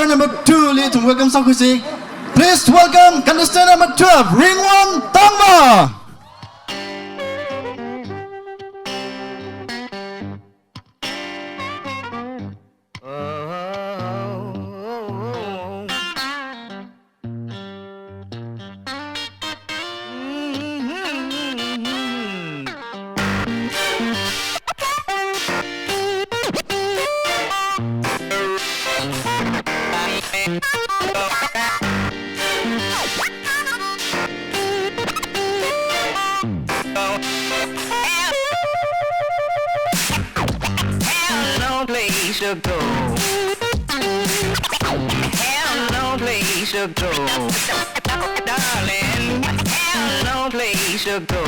contestant number 2 lead to welcome Sakusi. Please welcome contestant number 12, Ringwon Tangma. Place to go. Have no place to go. Darling, have no place to go.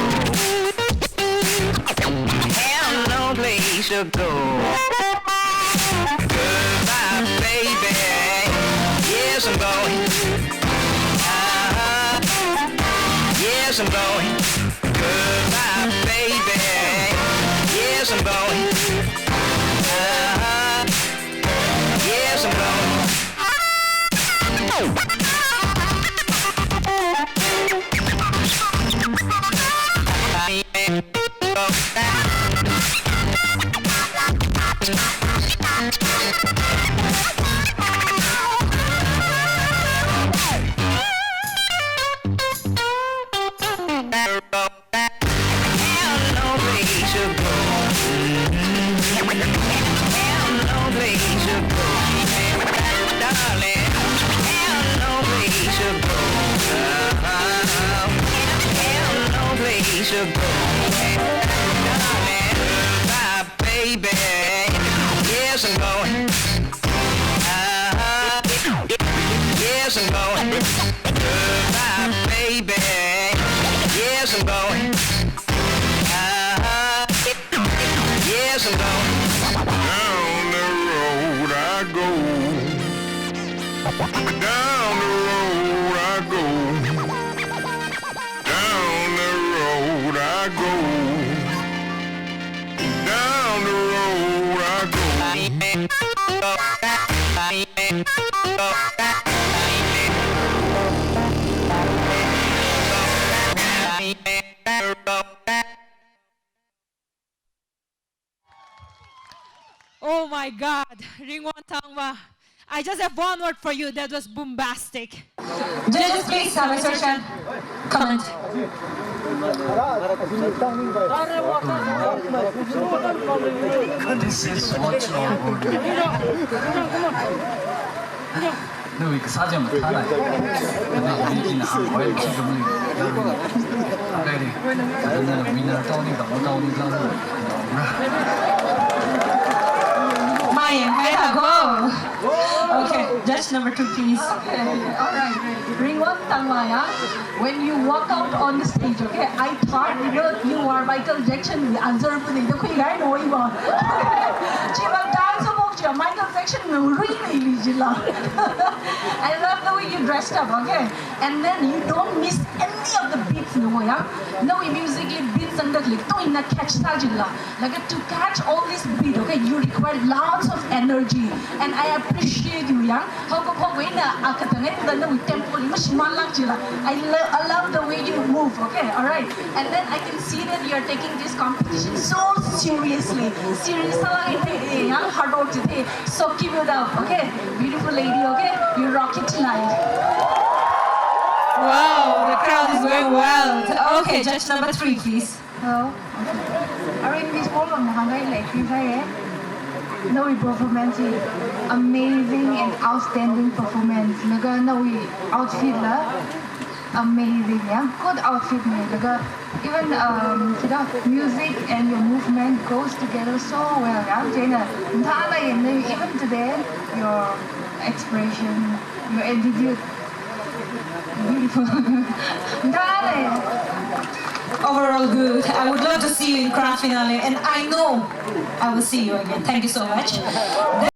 Have no place to go. Goodbye, baby. Yes, I'm going. Yes, I'm going. Goodbye, baby. Yes, I'm going. Yes, I'm going. To go, darling, bye, baby. Yes, I'm going. Yes, I'm going. Goodbye, baby. Yes, I'm going. Yes, I'm going. Down the road I go. Down the road I go. I go down the road I go. Oh my God, Ringwon Tangma. I just have one word for you. That was bombastic. Judges, please have a social comment. This is what's wrong. No, ik sa jam tha na. But we can have oil chicken. Okay. And we not only the Maya, way to go. Okay, judge number 2, please. Okay, alright. Ringwon Tangma, when you walk out on the stage, okay, I thought you are Michael Jackson. The answer to the question know you are. Chiba dance about Michael Jackson really Jilla. I love the way you dressed up, okay? And then you don't miss any of the beats, no, yeah? No, musically beats and the click. To in a catch Sajilla. Like to catch all this beat, okay, you require lots of energy. And I appreciate you, yeah? How come I love the way you move, okay, alright. And then I can see that you are taking this competition so seriously. Seriously, hard work today. So keep it up, okay? Beautiful lady, okay? You rock it tonight. Wow, the crowd is going wild. Okay, judge number 3, please. Hello. Alright, this problem, no performance, amazing and outstanding performance. Naga no outfit la, amazing, yeah. Good outfit me. Naga even music and your movement goes together so well, yeah. Jena, even today your expression, your attitude, beautiful. Overall good. I would love to see you in grand finale, and I know I will see you again. Thank you so much.